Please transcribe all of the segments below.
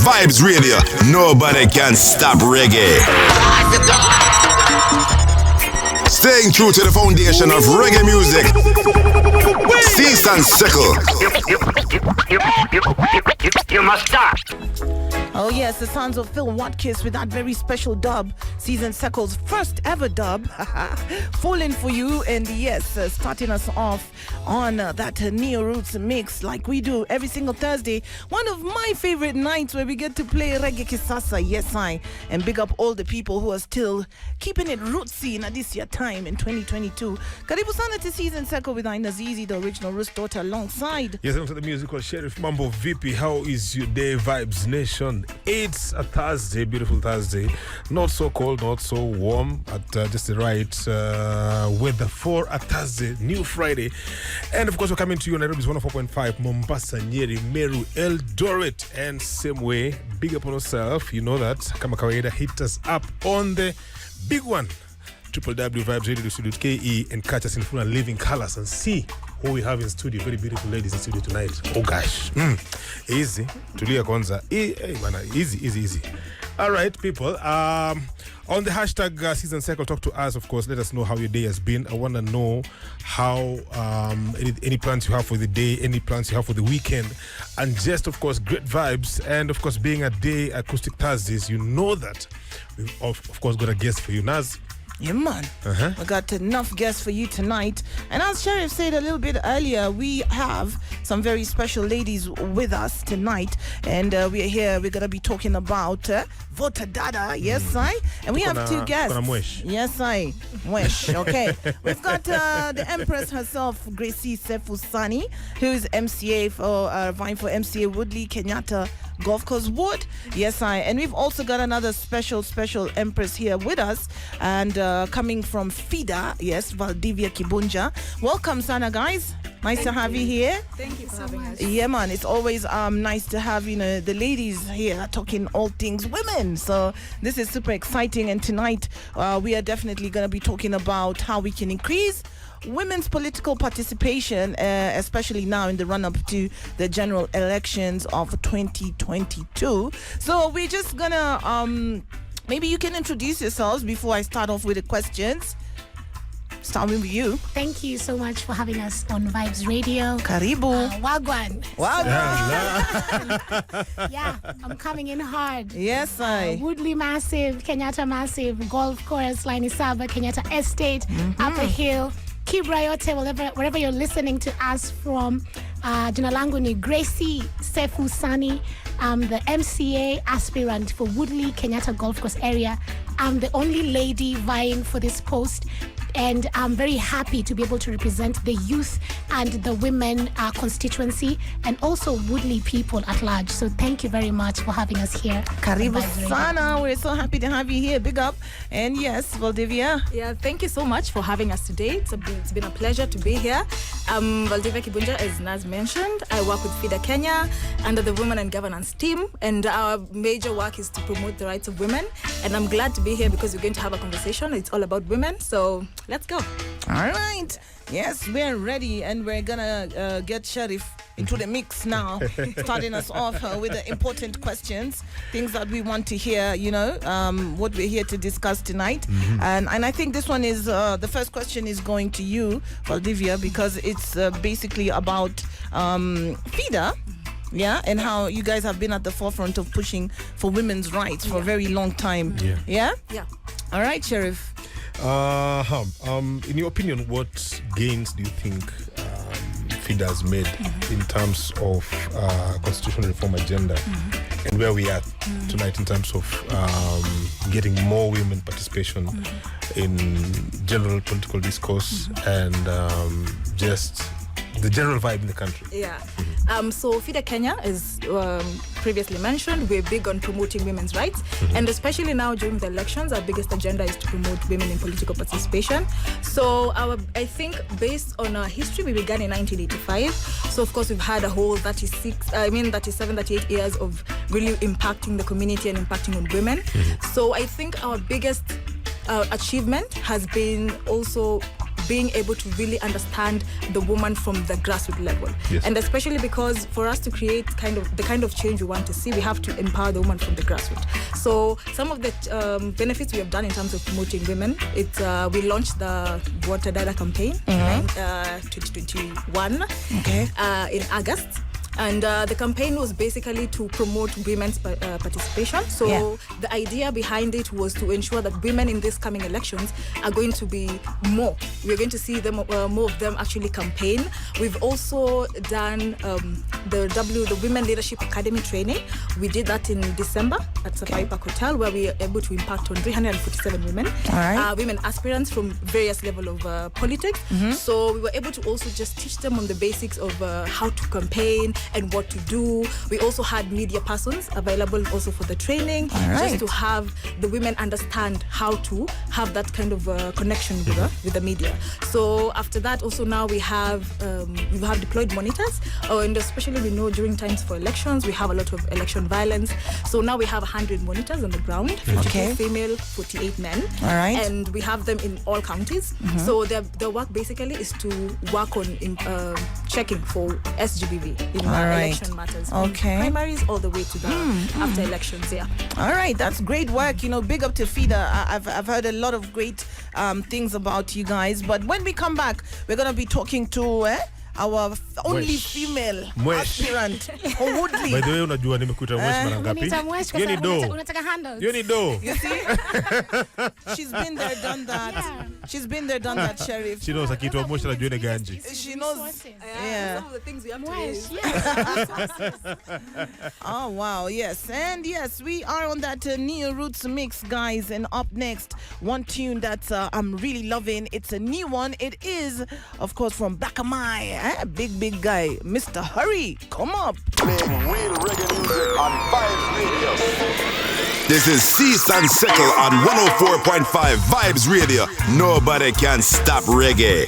Vibes Radio. Nobody can stop reggae. Staying true to the foundation of reggae music. Cease and sickle. You must stop. Oh yes, the sounds of Phil Watkins with that very special dub, Season Circle's first ever dub, falling for you. And yes, starting us off on that Neo Roots mix like we do every single Thursday. One of my favorite nights where we get to play Reggae Kisasa, yes I, and big up all the people who are still keeping it rootsy in this year time in 2022. Karibu sana to Season Circle with Aina Zizi, the original Roots daughter, alongside. Yes, I'm to the musical Sheriff Mambo VP. How is your day, Vibes Nation? It's a Thursday, beautiful Thursday. Not so cold, not so warm, but just the right weather for a Thursday, new Friday. And of course, we're coming to you on Nairobi's 104.5, Mombasa, Nyeri, Meru, Eldoret, and same way, big up on yourself. You know that. Kama kawaida, hit us up on the big one, www.vibesradio.co.ke, and catch us in full and living colors and see who we have in studio. Very beautiful ladies in studio tonight. Oh gosh. Easy. Tulia kwanza. Easy. All right, people. On the hashtag Season Cycle, talk to us, of course. Let us know how your day has been. I want to know how any plans you have for the day, any plans you have for the weekend, and just, of course, great vibes. And, of course, being a day acoustic Thursdays, you know that we've, of course, got a guest for you. Naz? Yeah, man. We got enough guests for you tonight. And as Sheriff said a little bit earlier, we have some very special ladies with us tonight. And we're here. We're going to be talking about Voter Dada. Yes, I. And we have two guests. Yes, I. Mwesh. Okay. We've got the Empress herself, Gracie Sefusani, who's MCA for vying for MCA Woodley Kenyatta Golf Course Wood. Yes, I. And we've also got another special Empress here with us, and coming from FIDA, yes, Valdivia Kibunja. Welcome, Sana, guys. Nice to have you here. Thank you for having us. Yeah, man, it's always nice to have, the ladies here talking all things women. So this is super exciting. And tonight we are definitely going to be talking about how we can increase women's political participation, especially now in the run-up to the general elections of 2022. So we're just gonna maybe you can introduce yourselves before I start off with the questions. Starting with you. Thank you so much for having us on Vibes Radio. Karibu. Wagwan. Wagwan. Yeah, I'm coming in hard. Yes, I. Woodley Massive, Kenyatta Massive, Golf Course, Saba, Kenyatta Estate, Upper Hill, Kibra Yote, wherever you're listening to us from. Jina langu ni Gracie Sefusani. I'm the MCA aspirant for Woodley Kenyatta Golf Course area. I'm the only lady vying for this post, and I'm very happy to be able to represent the youth and the women constituency, and also Woodley people at large. So thank you very much for having us here. Karibu sana. We're so happy to have you here. Big up. And yes, Valdivia. Yeah, thank you so much for having us today. It's been a pleasure to be here. Valdivia Kibunja, as Naz mentioned. I work with FIDA Kenya under the Women and Governance team, and our major work is to promote the rights of women. And I'm glad to be here because we're going to have a conversation. It's all about women. So let's go. All right. Yes, we're ready, and we're gonna get Sheriff into the mix now, starting us off with the important questions, things that we want to hear, what we're here to discuss tonight. And I think this one is, the first question is going to you, Valdivia, because it's basically about FIDA. Yeah, and how you guys have been at the forefront of pushing for women's rights for a very long time. Yeah? All right, Sheriff. In your opinion, what gains do you think FIDA has made in terms of constitutional reform agenda and where we are tonight in terms of getting more women participation in general political discourse and just the general vibe in the country? Yeah. So FIDA Kenya, as previously mentioned, we're big on promoting women's rights, and especially now during the elections, our biggest agenda is to promote women in political participation. So I think based on our history, we began in 1985. So of course we've had a whole 37, 38 years of really impacting the community and impacting on women. So I think our biggest achievement has been also being able to really understand the woman from the grassroots level. Yes. And especially because for us to create the kind of change we want to see, we have to empower the woman from the grassroots. So some of the benefits we have done in terms of promoting women, we launched the Water Dada campaign in 2021 in August. And the campaign was basically to promote women's participation. So the idea behind it was to ensure that women in these coming elections are going to be more. We're going to see them more of them actually campaign. We've also done the Women Leadership Academy training. We did that in December at Safari Park Hotel, where we were able to impact on 347 women, women aspirants from various levels of politics. So we were able to also just teach them on the basics of how to campaign and what to do. We also had media persons available also for the training, just to have the women understand how to have that kind of connection with the media. So after that, also now we have deployed monitors, and especially we know during times for elections we have a lot of election violence. So now we have 100 monitors on the ground, 52 female, 48 men, and we have them in all counties. So their work basically is to work on checking for SGBV. Election matters. From primaries all the way to the after elections. All right, that's great work. Big up to FIDA. I've heard a lot of great things about you guys. But when we come back, we're gonna be talking to our only female aspirant for Woodley. By the way, unajua nimekuita mwesh mara ngapi? You need do. Unataka handles. You need do. You see? She's been there, done that. Yeah. She's been there, done that, Sheriff. She knows akiitwa mwesh anajua ni ganji. She knows. Some of the things we have to use. Oh, wow. Yes. And yes, we are on that Neo Roots mix, guys. And up next, one tune that I'm really loving. It's a new one. It is, of course, from Black Amai. Big guy, Mr. Hurry, come up. Playing real reggae music on Vibes Radio. This is Cease and Sickle on 104.5 Vibes Radio. Nobody can stop reggae.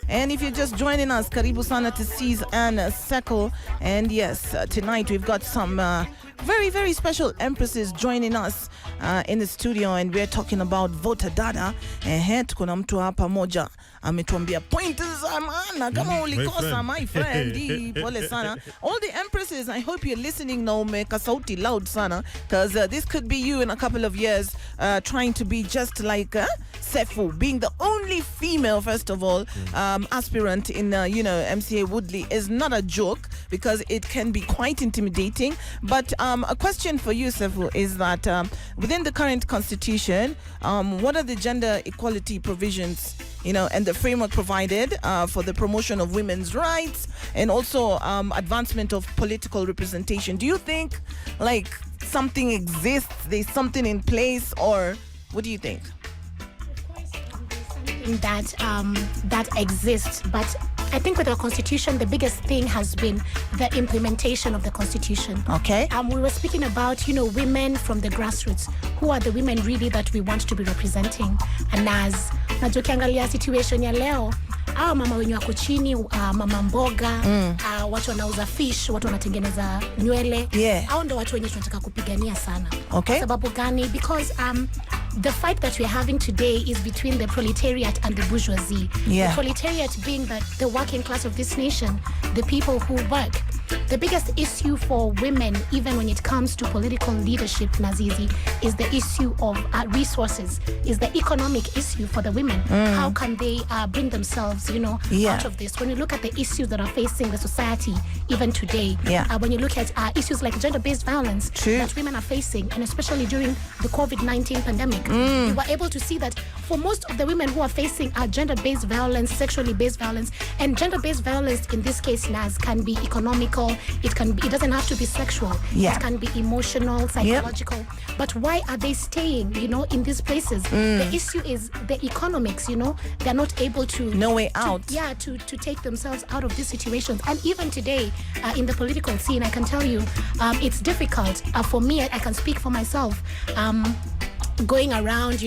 And if you're just joining us, Karibu Sana to Cease and Sickle. And yes, tonight we've got some very, very special empresses joining us in the studio, and we're talking about Voter Dada. Tukuna mtu hapa moja ametuambia pointers amana kama ulikosa my friend. Pole sana. All the empresses, I hope you're listening now. Meka sauti loud sana, because this could be you in a couple of years, trying to be just like Sefu, being the only female, first of all, aspirant in MCA Woodley is not a joke, because it can be quite intimidating. But a question for you, Sefu, is that within the current constitution, what are the gender equality provisions, and the framework provided for the promotion of women's rights and also advancement of political representation? Do you think like something exists, there's something in place, or what do you think? That exists, but I think with our constitution, the biggest thing has been the implementation of the constitution. Okay. We were speaking about, women from the grassroots. Who are the women really that we want to be representing? And as najokiangalia situation ya leo, mama wenye wako chini, mama mboga, watu wanauza fish, watu wanatengeneza nywele. Hao ndo watu wenye tunataka kupigania sana. Okay. Sababu gani? Because the fight that we're having today is between the proletariat and the bourgeoisie. The proletariat being the working class of this nation, the people who work. The biggest issue for women, even when it comes to political leadership, Nazizi, is the issue of resources, is the economic issue for the women. How can they bring themselves, out of this? When you look at the issues that are facing the society, even today, when you look at issues like gender-based violence that women are facing, and especially during the COVID-19 pandemic, we were able to see that for most of the women who are facing gender-based violence, sexually-based violence, and gender-based violence in this case, Naz, can be economical. It doesn't have to be sexual. It can be emotional, psychological. But why are they staying, in these places? The issue is the economics, they're not able to... No way out. To take themselves out of these situations. And even today, in the political scene, I can tell you, it's difficult. For me, I can speak for myself. Going around,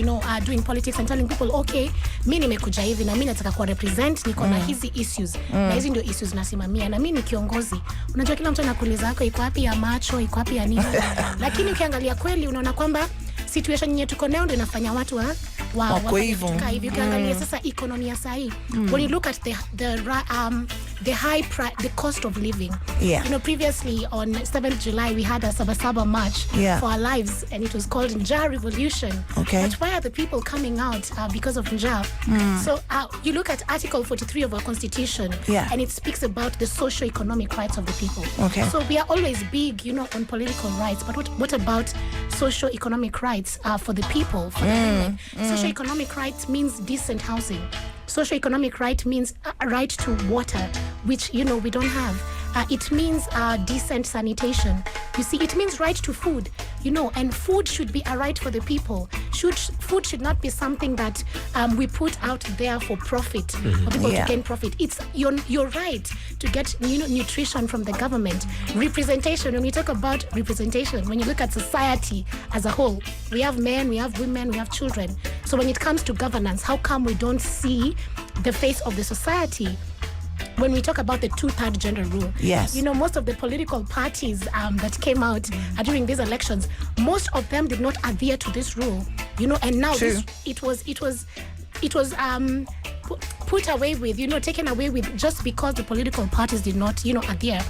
doing politics and telling people, okay, mimi nimekuja hivi na mimi nataka kuwa represent, niko na hizi issues. Na hizi ndio issues nasimamia, na mimi ni kiongozi. Unajua kila mtu anakuuliza yako iko wapi ya macho, iko wapi ya nini. Lakini ukiangalia kweli unaona kwamba situation yenyewe tuko nayo ndio inafanya watu Wako hivyo. Ukiangalia sasa economy ya sahi, when you look at the cost of living, Yeah. Previously on 7th July we had a Sabasaba march for our lives, and it was called Nja Revolution. Okay. But why are the people coming out because of Nja? So you look at Article 43 of our Constitution, and it speaks about the socio-economic rights of the people. Okay. So we are always big, on political rights, but what about socio-economic rights for the people, for the women? Socio-economic rights means decent housing. Socio-economic right means a right to water, which, we don't have. It means decent sanitation. You see, it means right to food, and food should be a right for the people. Food should not be something that we put out there for profit, for people to gain profit. It's your right to get nutrition from the government. Representation, when we talk about representation, when you look at society as a whole, we have men, we have women, we have children. So when it comes to governance, how come we don't see the face of the society? When we talk about the 2/3 gender rule, yes, most of the political parties that came out during these elections, most of them did not adhere to this rule, and now it was put away with, taken away with, just because the political parties did not, adhere.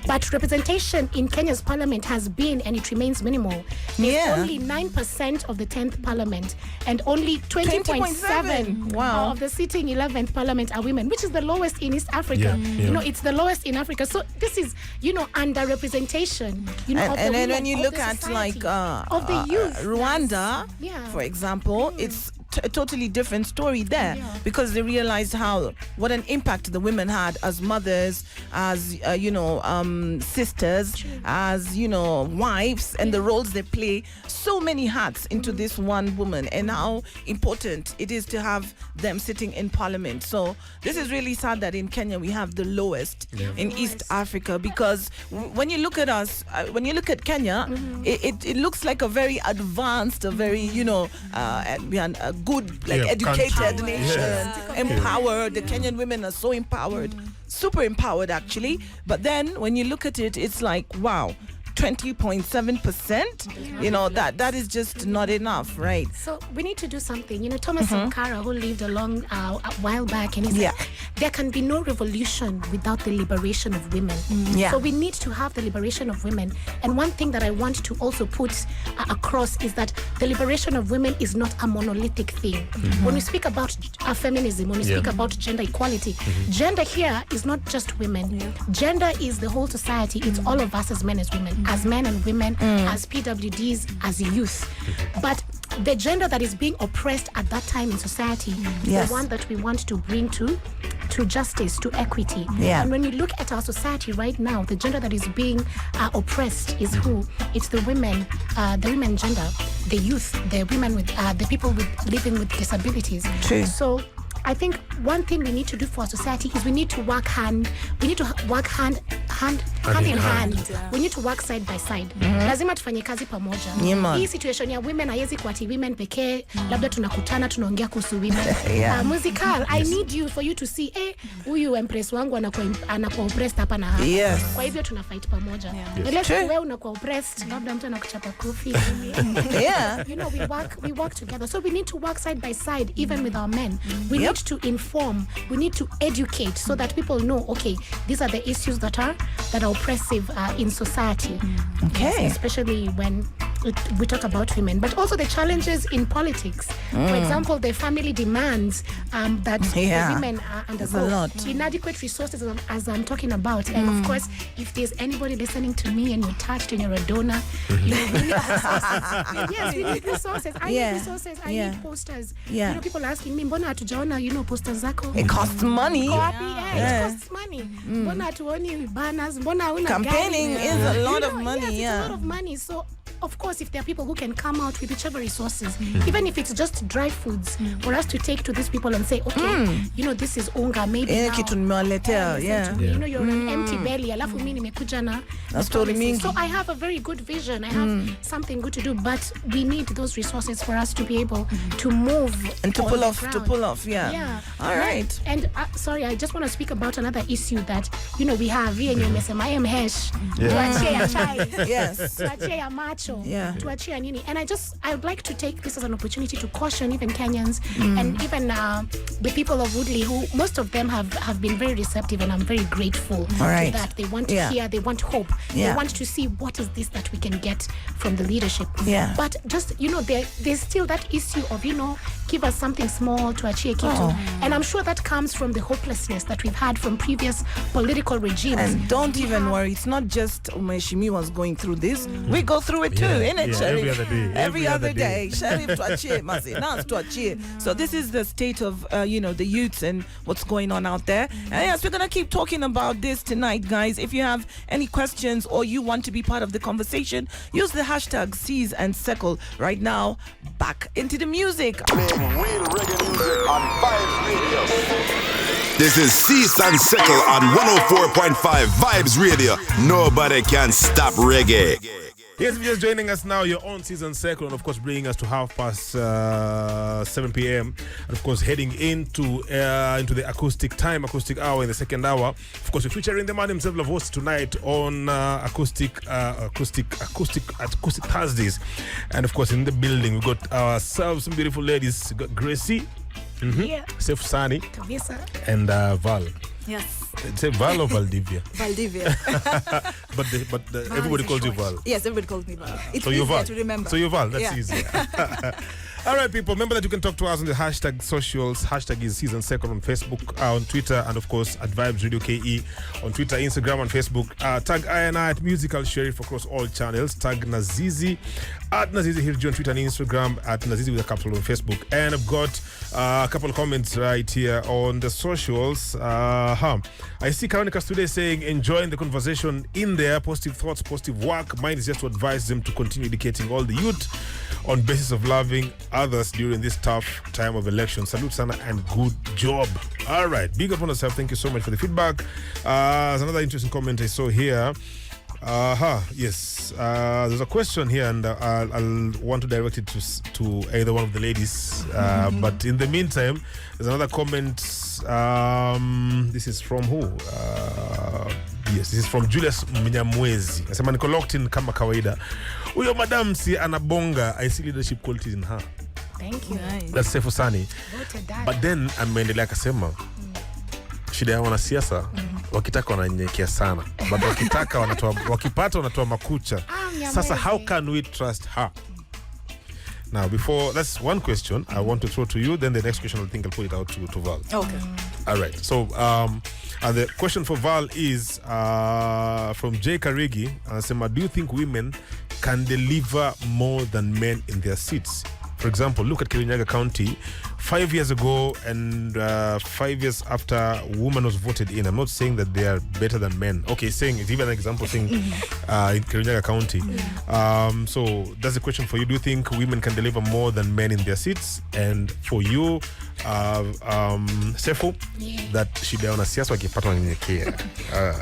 But representation in Kenya's parliament has been, and it remains, minimal. There's only 9% of the 10th parliament, and only 20.7 of the sitting 11th parliament are women, which is the lowest in East Africa. It's the lowest in Africa. So this is, under-representation. And then when you look at of the youth, Rwanda, for example, it's a totally different story there, because they realized what an impact the women had as mothers, as sisters, as wives, and the roles they play, so many hats into this one woman, and how important it is to have them sitting in parliament. So this is really sad that in Kenya we have the lowest in East Africa, because when you look at us, when you look at Kenya, it looks like a very advanced, a very a good, educated nation, empowered. The Kenyan women are so empowered, super empowered actually. But then when you look at it, it's like, wow, 20.7%, that is just not enough, right? So we need to do something. Thomas Sankara, who lived a while back, and he said there can be no revolution without the liberation of women. So we need to have the liberation of women. And one thing that I want to also put across is that the liberation of women is not a monolithic thing. When we speak about feminism, when we speak about gender equality, gender here is not just women. Gender is the whole society. It's all of us as men, as women, as men and women, as PWDs, as youth. But the gender that is being oppressed at that time in society is the one that we want to bring to justice, to equity. And when you look at our society right now, the gender that is being oppressed is who? It's the women gender, the youth, the women with the people living with disabilities. True. So I think one thing we need to do for our society is we need to work hand in hand. We need to work side by side. Lazima tufanye kazi pamoja. Hii situation ya women haiwezi kuwa ati women pekee, labda tunakutana tunaongea kuhusu women. Musical, I need you for you to see, huyu empress wangu anakuwa oppressed hapa na hapa. Kwa hivyo tuna fight pamoja. Unless wewe unakuwa oppressed, labda mtu anakuchapa kofi. We work together. So we need to work side by side, even with our men. We need to inform, we need to educate, so that people know, okay, these are the issues that are oppressive in society. Okay. Especially when we talk about women, but also the challenges in politics. For example, the family demands that the women undergo inadequate resources, as I'm talking about. And of course, if there's anybody listening to me and you're touched and you're a donor, we need resources. Yes, we need resources. I need resources. I need posters. People are asking me, mbona hatujaona posters zako? It costs money. It costs money. Mbona hatuoni banners? Mbona una campaigning is a lot of money. It's a lot of money. So of course, if there are people who can come out with whichever resources, even if it's just dry foods, for us to take to these people and say, okay, this is unga, maybe now. You're an empty belly. Alafu mimi nimekuja na story mingi. So I have a very good vision. I have something good to do, but we need those resources for us to be able to move and to pull off. All right. And sorry, I just want to speak about another issue that we have here in your mesema. I am hesh. Tuachie ya chai. Yes. Tuachie ya macho. kesho Yeah. tuachia nini. And I would like to take this as an opportunity to caution even Kenyans and even the people of Woodley, who most of them have been very receptive, and I'm very grateful to that. They want to hear, they want hope, they want to see what is this that we can get from the leadership. Yeah. But just, there's still that issue of, give us something small to achie kitu. And I'm sure that comes from the hopelessness that we've had from previous political regimes. And don't even worry, it's not just Umeshimi was going through this. We go through it too, innit, Sheriff? Every other day. Sheriff tuachie, Masi, Nas tuachie. So this is the state of, the youths and what's going on out there. And yes, we're going to keep talking about this tonight, guys. If you have any questions or you want to be part of the conversation, use the hashtag Seas and Seckle. Right now, back into the music. Playing real reggae music on Vibes Radio. This is Cease and Sickle on 104.5 Vibes Radio. Nobody can stop reggae. Yes, if you're just joining us now, your own Season Circle, and of course bringing us to 7 p.m. And of course heading into the acoustic hour in the second hour. Of course, we're featuring the man himself, Lavos, tonight on acoustic Thursdays. And of course, in the building, we've got ourselves some beautiful ladies. We've got Gracie, Sef Sani, and Val. Yes. Say Val or Valdivia? Valdivia. but everybody calls you Val. Yes, everybody calls me Val. It's so you're easier Val. to remember. So you're Val. That's easy. All right, people. Remember that you can talk to us on the hashtag socials. Hashtag is Season Second on Facebook, on Twitter, and of course at Vibes Radio KE on Twitter, Instagram, and Facebook. Tag I at Musical Sheriff across all channels. Tag Nazizi at Nazizi Hirji on Twitter and Instagram, at Nazizi with a capital on Facebook. And I've got a couple of comments right here on the socials. I see Karonika today saying, enjoying the conversation in there, positive thoughts, positive work. Mine is just to advise them to continue educating all the youth on basis of loving others during this tough time of election. Salute sana and good job. All right, big up on yourself. Thank you so much for the feedback. There's another interesting comment I saw here. Yes. There's a question here, and I'll want to direct it to either one of the ladies. But in the meantime, there's another comment. This is from who? Yes, this is from Julius Mnyamwezi. Nasema niko locked in kama kawaida. Huyo madam si anabonga. I see leadership qualities in her. Thank you. Nice. That's Sefu Sani. But then ameendelea akasema shida ya wanasiasa wakitaka wananyenyekea sana, but wakitaka wakipata wanatoa makucha. Sasa how can we trust her? Now, before, that's one question I want to throw to you. Then the next question, I think I'll put it out to Val. Okay. All right. So, the question for Val is from Jay Karigi. Do you think women can deliver more than men in their seats? For example, look at Kirinyaga County 5 years ago and 5 years after a woman was voted in. I'm not saying that they are better than men. Okay, saying it's even an example saying in Kirinyaga County. So that's the question for you. Do you think women can deliver more than men in their seats? And for you, Sefu, that shida ya wanasiasa wakipata wanyenyekea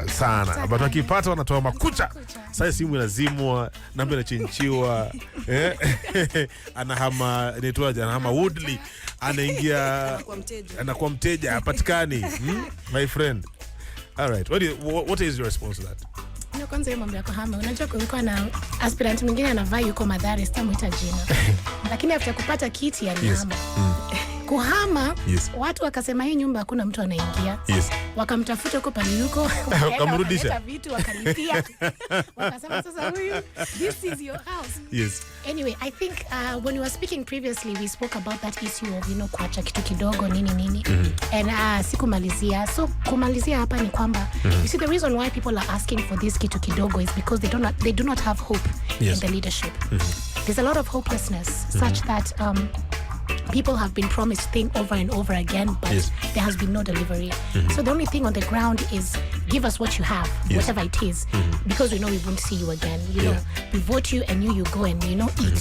sana, but wakipata wanatoa makucha. Sasa simu inazimwa, namba inachenchiwa, anahama Woodley, anakuwa mteja hapatikani. My friend. All right, what is your response to that? Kwanza hiyo mambo ya kuhama, unajua kulikuwa na aspirant mwingine anavaa yuko Madhari, sitamuita jina. Lakini after kupata kiti alihama. Kuhama, watu wakasema hii nyumba hakuna mtu anaingia. Wakamtafuta huko pale yuko, wakamrudisha vitu wakalipia. Wakasema sasa huyu, this is your house. Anyway, I think when we were speaking previously, we spoke about that issue of kuacha kitu kidogo nini. And sikumalizia. So kumalizia hapa ni kwamba you see the reason why people are asking for this kitu kidogo is because they do not have hope in the leadership. There's a lot of hopelessness such that people have been promised things over and over again, but there has been no delivery. So the only thing on the ground is give us what you have, whatever it is, because we know we won't see you again. You know, we vote you and you go and eat.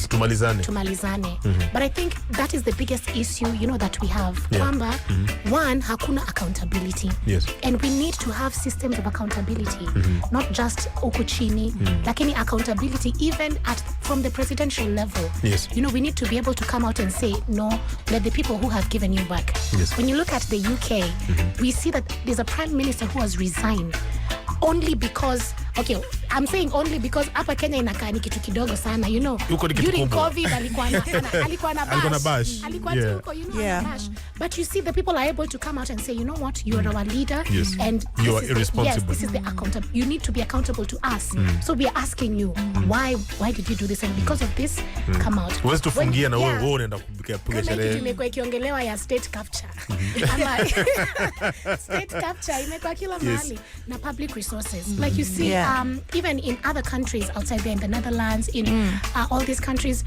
Tumalizane. But I think that is the biggest issue, that we have. Kwamba, one, hakuna accountability. And we need to have systems of accountability, not just ukuchini, lakini accountability even from the presidential level. We need to be able to come out and say, no, let the people who have given you back. When you look at the UK, we see that there's a prime minister who has resigned only because, I'm saying only because hapa Kenya inakaa ni kitu kidogo sana, you know. During COVID alikuwa na bash. Alikuwa tuko, you know, bash. But you see the people are able to come out and say, you know what, you are our leader and you are irresponsible. Yes, this is the accountable. You need to be accountable to us. So we are asking you, why did you do this, and because of this come out. Wewe tufungia na wewe unaenda kupiga sherehe. Imekuwa ikiongelewa ya state capture. State capture imekuwa kila mahali na public resources. Like you see even in other countries outside there, in the Netherlands, in all these countries,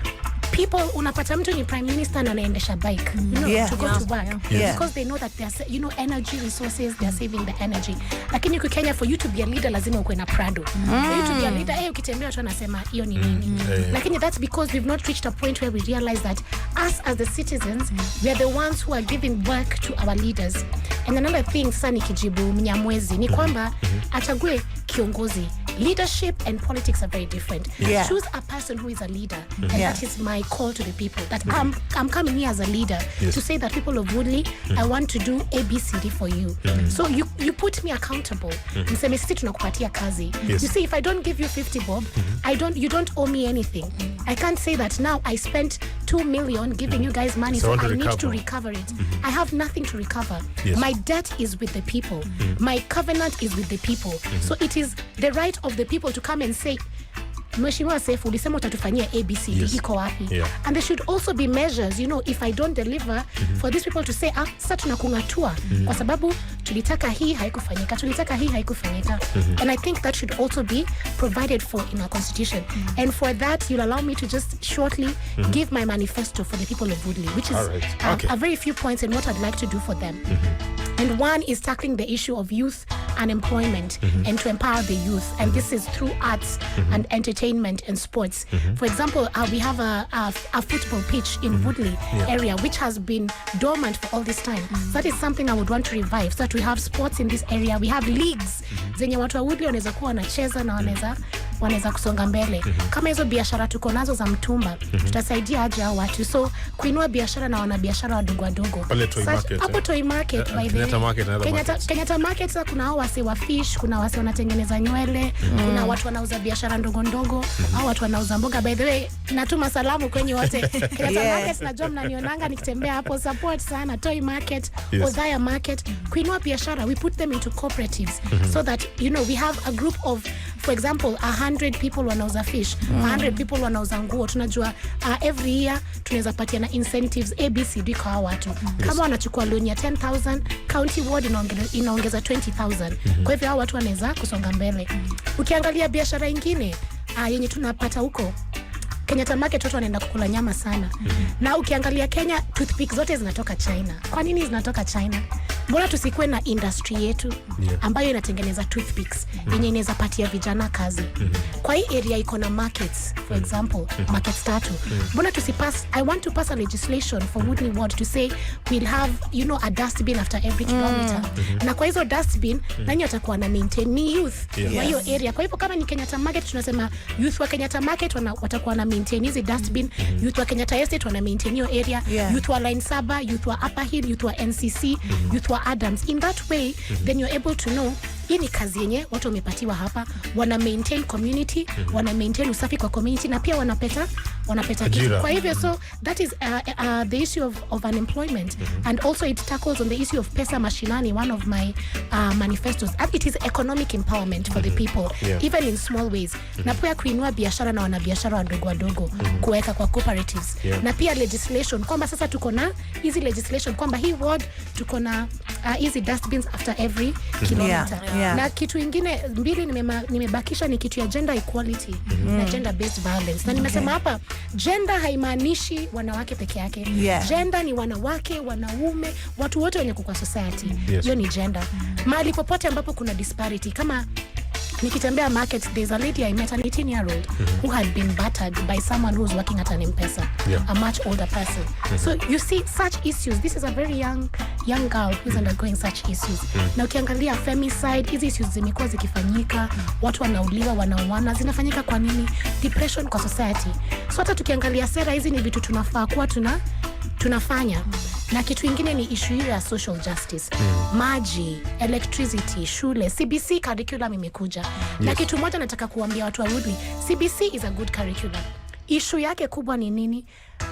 people unapata mtu ni prime minister na anaendesha bike, you know, to go to work because they know that there's, you know, energy resources, they're saving the energy. Lakini kwa Kenya, for you to be a leader lazima uwe na Prado. For you to be a leader, ukitembea watu wanasema hiyo ni nini. Lakini that's because we've not reached a point where we realize that us as the citizens, we are the ones who are giving work to our leaders. And another thing sasa nikijibu Mnyamwezi ni kwamba achague kiongozi. Leadership and politics are very different. Choose a person who is a leader, and that is my call to the people. That I'm coming here as a leader to say that people of Woodley, I want to do ABCD for you. So you put me accountable. Mseme sisi tunakupatia kazi. You see, if I don't give you 50 bob, you don't owe me anything. I can't say that now I spent 2 million giving you guys money, so I need to recover it. I have nothing to recover. My debt is with the people. My covenant is with the people. So it is the right of the people to come and say, Mheshimiwa Seif, ulisema utatufanyia ABCD, iko wapi? And there should also be measures, you know, if I don't deliver, for these people to say, sasa tunakungatua kwa sababu tulitaka hii haikufanyika. And I think that should also be provided for in our constitution. And for that, you'll allow me to just shortly give my manifesto for the people of Woodley, which is a very few points in what I'd like to do for them. And one is tackling the issue of youth unemployment and to empower the youth. And this is through arts and entertainment and sports. For example, we have a football pitch in Woodley area, which has been dormant for all this time. That is something I would want to revive, so that we have sports in this area. We have leagues zenye watu wa Woodley wanaweza kuwa wanacheza na wanaweza kusonga mbele. Kama hizo biashara tuko nazo za mtumba, tutasaidia aje hao watu. So kuinua biashara na wanabiashara wadogo. Hapo Toy Market by the Kenyatta Market sasa kuna hao wase wa fish, kuna wase wanatengeneza nywele, kuna watu wanauza biashara ndogo, hao watu wanauza mboga. By the way, natuma salamu kwenye wote. Kenyatta Market najua mnanionanga nikitembea hapo, support sana Toy Market, Othaya Market. Kuinua biashara, we put them into cooperatives so that, you know, we have a group of, for example, 100 people wanauza fish, 100 people wanauza nguo. Tunajua every year tunaweza patia na incentives ABCD kwa hao watu. Kama wanachukua loan ya 10,000, county ward inaongeza 20,000. Kwa hivyo hao watu wanaweza kusonga mbele. Ukiangalia biashara nyingine yenye tunapata huko Kenyatta Market, watu wanaenda kukula nyama sana. Na ukiangalia Kenya, toothpick zote zinatoka China. Kwa nini zinatoka China? Mbona tusikuwe na industry yetu ambayo inatengeneza toothpicks yenye inaweza patia vijana kazi? Kwa hii area iko na markets, for example, markets 3. Mbona tusipass, I want to pass a legislation for Woodley Ward to say we'll have, you know, a dustbin after every kilometer. Na kwa hizo dustbin, nani atakuwa na maintain? Ni youth wa hiyo area. Kwa hivyo kama ni Kenyatta Market, tunasema youth wa Kenyatta Market watakuwa na maintain hizi dustbin, youth wa Kenyatta Estate wana maintain hiyo area, youth wa Line Saba, youth wa Upper Hill, youth wa NCC, youth wa Adams. In that way, then you're able to know hii ni kazi yenye watu wamepatiwa hapa, wana maintain community, wana maintain usafi kwa community, na pia wanapeta kitu. Kwa hivyo, so that is the issue of unemployment, and also it tackles on the issue of pesa mashinani, one of my manifestos. And it is economic empowerment for the people, even in small ways. Na pia kuinua biashara na wanabiashara wadogo kuweka kwa cooperatives. Na pia legislation kwamba sasa tuko na easy legislation kwamba hii ward tuko na easy dustbins after every kilometer. Na kitu ingine mbili nimebakisha ni kitu ya gender equality na gender based violence. Na nimesema hapa gender haimaanishi wanawake peke yake. Gender ni wanawake, wanaume, watu wote wenye kwa society. Hiyo ni gender. Mahali popote ambapo kuna disparity, kama nikitembea market, there's a lady I met, an 18-year-old who had been battered by someone who's working at an M-Pesa, a much older person. So you see such issues. This is a very young girl who's undergoing such issues. Na ukiangalia femicide, hizi issues zimekuwa zikifanyika, watu wanauliwa, wanauana, zinafanyika kwa nini? Depression kwa society. So hata tukiangalia sera hizi ni vitu tunafaa kuwa tunafanya. Na kitu ingine ni issue ya social justice. Maji, electricity, shule, CBC curriculum imekuja. Na kitu moja nataka kuambia watu warudi, CBC is a good curriculum. Issue yake kubwa ni nini?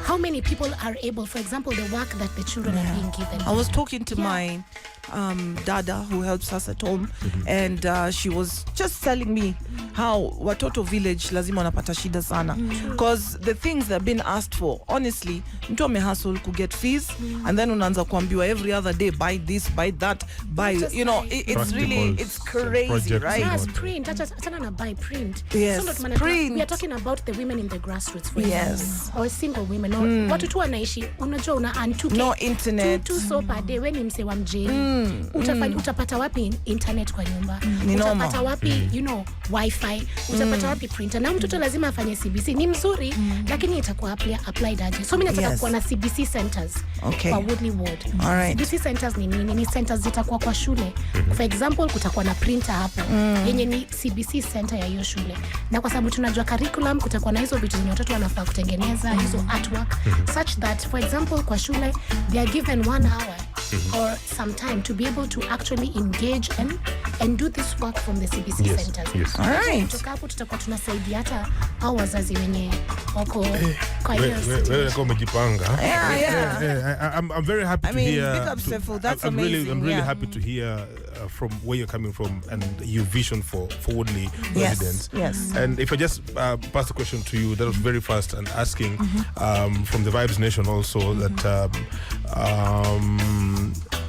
How many people are able, for example, the work that the children are being given. I was talking to my dada who helps us at home, and she was just telling me how watoto village lazima wanapata shida sana, because the things that have been asked for, honestly, mtu amehustle to get fees, and then unaanza kuambiwa every other day, buy this, buy that, buy, you know, it's really, it's crazy, right? Yes, print. Achana na buy print. Yes, so print. We are talking about the women in the grassroots, for yes, example, or single women, or watu tu wanaishi, unajua una earn 2K, no internet, 2 so per day. When you mse wa mjini, utapata wapi internet kwa nyumba? Utapata wapi, you know, wifi? Utapata wapi printer? Na mtoto lazima afanye CBC. Ni mzuri, lakini itakuwa applied aje? So mimi nataka kuwa na CBC centers kwa Woodley Ward. CBC centers ni nini? Ni centers zitakuwa kwa shule. For example, kutakuwa na printer hapo yenye ni CBC center ya hiyo shule. Na kwa sababu tunajua curriculum, kutakuwa na hizo vitu zenye watoto wanafaa kutengeneza, hizo artwork, such that, for example, kwa shule they are given 1 hour or some time to be able to actually engage and do this work from the CBC centers. All right. Kutoka hapo tutakuwa tunasaidia hata au wazazi wenye wako kwa hiyo wewe kama umejipanga. I'm very happy to hear. Big up Sefo, that's amazing. I'm really happy to hear from where you're coming from and your vision for Woodley residents. Yes. And if I just pass the question to you, that was very fast, and asking from the Vibes Nation also that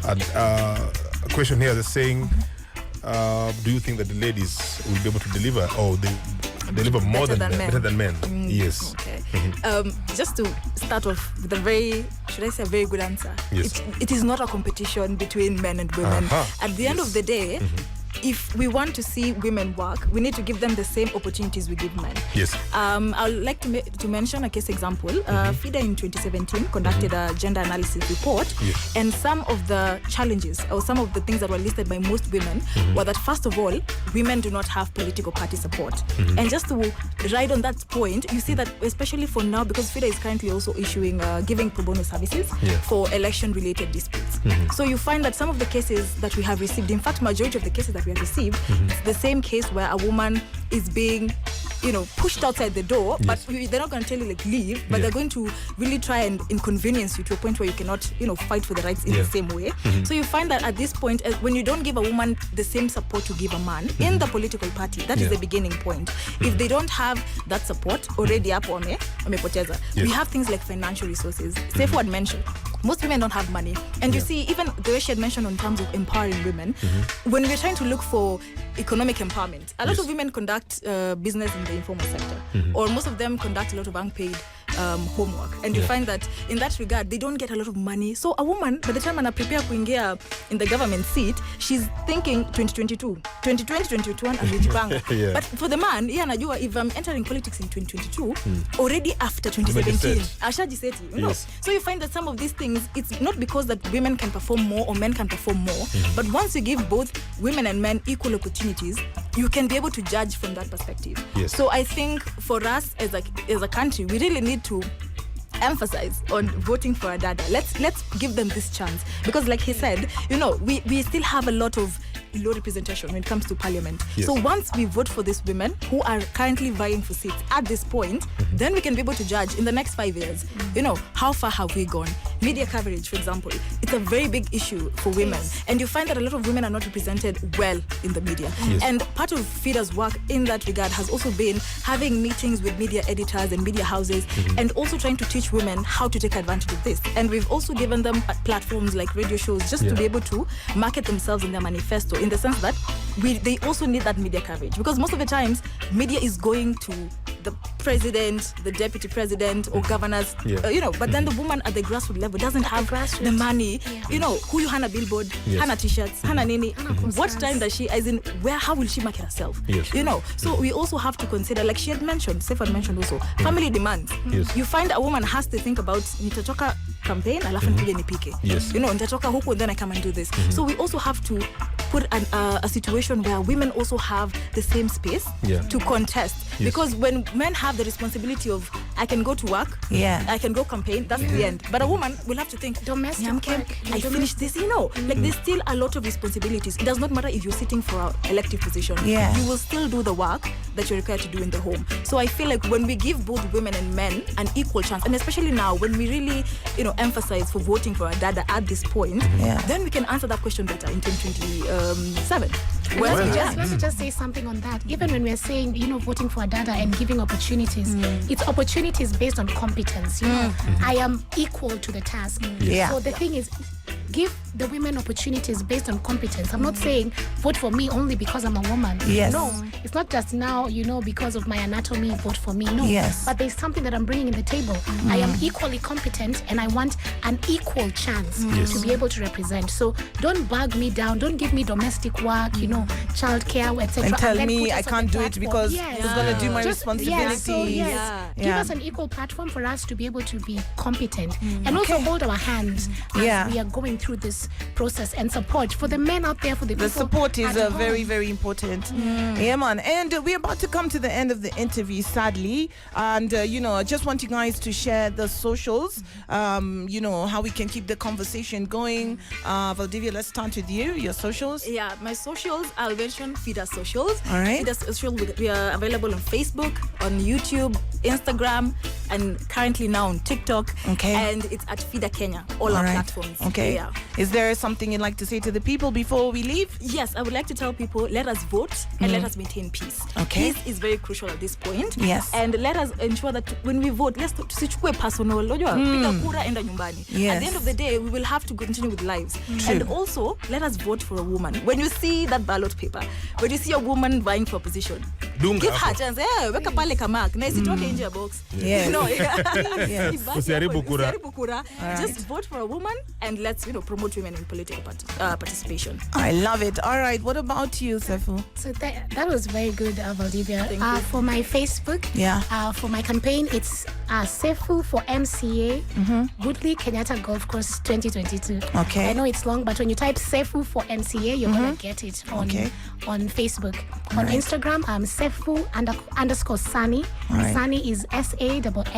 a question here that's saying, do you think that the ladies will be able to deliver, or they deliver more better than men? Yes. Okay. Just to start off with a very good answer. Yes. It is not a competition between men and women. At the end of the day, if we want to see women work, we need to give them the same opportunities we give men. Yes. I would like to mention a case example. FIDA in 2017 conducted a gender analysis report, and some of the challenges or some of the things that were listed by most women were that, first of all, women do not have political party support. And just to ride on that point, you see that especially for now, because FIDA is currently also issuing, giving pro bono services for election-related disputes. So you find that some of the cases that we have received, in fact, majority of the cases that we have received, it's the same case where a woman is being, you know, pushed outside the door, but they're not going to tell you like leave, but they're going to really try and inconvenience you to a point where you cannot, you know, fight for the rights in the same way. So you find that at this point, when you don't give a woman the same support you give a man in the political party, that is the beginning point. If they don't have that support already up on we have things like financial resources. Safe word mentioned. Most women don't have money, and you see, even the way she had mentioned in terms of empowering women, when we're trying to look for economic empowerment, a lot of women conduct business in the informal sector, or most of them conduct a lot of unpaid homework, and you find that in that regard they don't get a lot of money. So a woman, by the time ana prepare kuingia in the government seat, she's thinking 2022 amejipanga. But for the man, anajua, if I'm entering politics in 2022, already after 2017 ashajiseti, you know. So you find that some of these things, it's not because that women can perform more or men can perform more, but once you give both women and men equal opportunities, you can be able to judge from that perspective. So I think for us as a country, we really need to emphasize on voting for a dada. Let's give them this chance, because like he said, you know, we still have a lot of low representation when it comes to parliament. So once we vote for these women who are currently vying for seats at this point, then we can be able to judge in the next 5 years, you know, how far have we gone? Media coverage, for example, it's a very big issue for women, and you find that a lot of women are not represented well in the media. And part of FIDA's work in that regard has also been having meetings with media editors and media houses, and also trying to teach women how to take advantage of this. And we've also given them platforms like radio shows, just to be able to market themselves in their manifesto, in the sense that they also need that media coverage, because most of the times media is going to the president, the deputy president, or governors, you know, but then the woman at the grassroots level doesn't have the money, you know, who you hana billboard, hana t-shirts, hana nini, what time does she, as in, how will she market herself, you know. So we also have to consider, like she had mentioned, Stefan mentioned also, family demands. You find a woman has to think about, nitatoka campaign, alafu nipige nipike, you know, nitatoka huku and then I come and do this. So we also have to put a situation where women also have the same space to contest. Because when men have the responsibility of, I can go to work, I can go campaign, that's the end. But a woman will have to think, Domestic work. I finished this, like there's still a lot of responsibilities. It does not matter if you're sitting for an elective position. You will still do the work that you're required to do in the home. So I feel like when we give both women and men an equal chance, and especially now when we really, emphasize for voting for a dada at this point, then we can answer that question better in 2027. Let me just say something on that. Even when we're saying, voting for a dada and giving opportunities, it's opportunities based on competence. I am equal to the task. So the thing is, give the women opportunities based on competence. I'm not saying vote for me only because I'm a woman. No, it's not just now, because of my anatomy, vote for me. No, but there's something that I'm bringing in the table. I am equally competent and I want an equal chance to be able to represent. So don't bug me down. Don't give me domestic work, childcare, etc. And tell me I can't do it because it's going to do my responsibility. Give us an equal platform for us to be able to be competent and also hold our hands as we are going through this process and support for the men out there, for the people. The support is very, very important. Yeah, man. And we're about to come to the end of the interview, sadly. And, I just want you guys to share the socials, how we can keep the conversation going. Valdivia, let's start with you, your socials. Yeah, my socials, I'll mention FIDA socials. All right. FIDA social, we are available on Facebook, on YouTube, Instagram, and currently now on TikTok. Okay. And it's at FIDA Kenya, all our platforms. Okay. Yeah. Is there something you'd like to say to the people before we leave? Yes, I would like to tell people, let us vote and let us maintain peace. Okay. Peace is very crucial at this point. Yes. And let us ensure that when we vote, let's tusichukue personal. Piga kura, enda nyumbani. Yes. At the end of the day, we will have to continue with lives. True. And also, let us vote for a woman. When you see that ballot paper, when you see a woman vying for a position, give her a chance. Weka pale kamak. Na isitoke nje ya box. Yes. Usiharibu kura. Just vote for a woman and let's promote women in political participation. I love it. All right. What about you, Sefu? So that was very good, Valdivia. Thank you. For my Facebook, for my campaign, it's Sefu for MCA, Woodley Kenyatta Golf Course 2022. Okay. I know it's long, but when you type Sefu for MCA, you're going to get it on Facebook. On Instagram, I'm Sefu _ Sunny. Sunny is SANNI.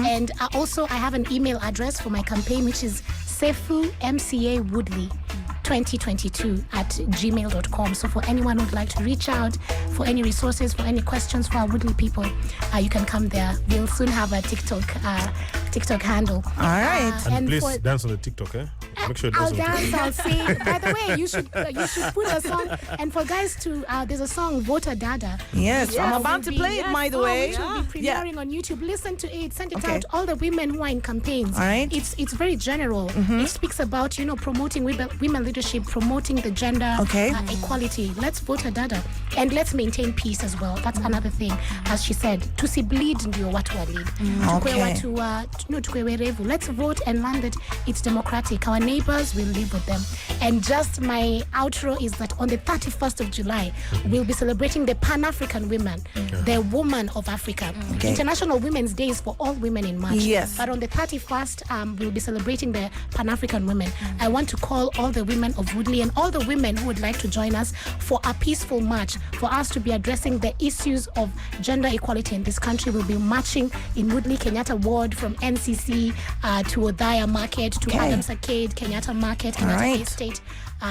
And also, I have an email address for my campaign, which is Sefu MCA Woodley 2022 at gmail.com. So for anyone who'd like to reach out for any resources, for any questions for our Woodley people, you can come there. We'll soon have a TikTok handle. All right. And please dance on the TikTok, Make sure I'll dance, I'll sing. By the way, you should put a song. And for guys to, there's a song, Vote a Dada. Yes, I'm about to play it, by the way. Which will be premiering on YouTube. Listen to it. Send it out to all the women who are in campaigns. All right. It's very general. It speaks about, promoting women leadership, promoting the gender equality. Let's vote a dada. And let's maintain peace as well. That's another thing. As she said, bleed ndio watu walead. Tukwe werevu. Let's vote and learn that it's democratic. Our neighbors will live with them. And just my outro is that on the 31st of July, we'll be celebrating the Pan-African women, the woman of Africa. International Women's Day is for all women in March. Yes. But on the 31st, we'll be celebrating the Pan-African women. I want to call all the women of Woodley and all the women who would like to join us for a peaceful march, for us to be addressing the issues of gender equality in this country. We'll be marching in Woodley, Kenyatta Ward, from NCC to Odhaya Market to Adams Arcade, Kenyatta Market, Kenyatta Estate.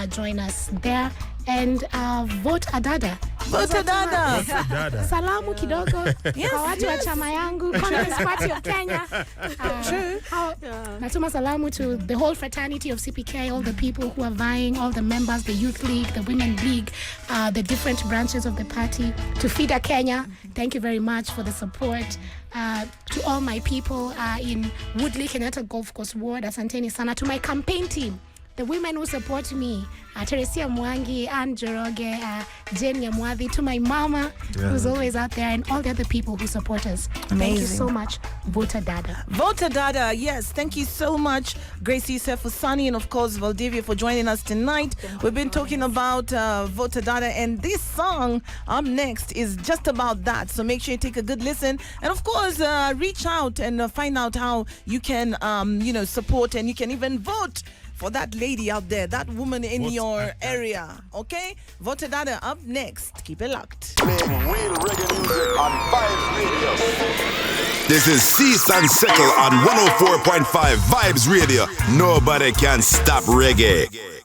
Join us there and vote a dada. Vote a dada. Salamu kidogo kwa watu wa chama yangu, Communist Party of Kenya. Natuma salamu to the whole fraternity of CPK, all the people who are vying, all the members, the Youth League, the Women League, the different branches of the party. To FIDA Kenya, thank you very much for the support. To all my people in Woodley Kenyatta Golf Course Ward, asanteni sana. To my campaign team, the women who support me, Teresia Mwangi, Anne Joroge, Jane Nyamwadhi, to my mama, who's always out there, and all the other people who support us. Amazing. Thank you so much. Vote a dada. Vote a dada, yes. Thank you so much, Gracie, Sefu, Sunny, and of course, Valdivia for joining us tonight. We've been talking about Vote a dada, and this song up next is just about that. So make sure you take a good listen. And of course, reach out and find out how you can, support, and you can even vote for that lady out there, that woman in Vote your Dada. area. Okay? Vote Dada up next. Keep it locked. Playing real reggae music on Vibes Radio. This is Cease and Settle on 104.5 Vibes Radio. Nobody can stop reggae.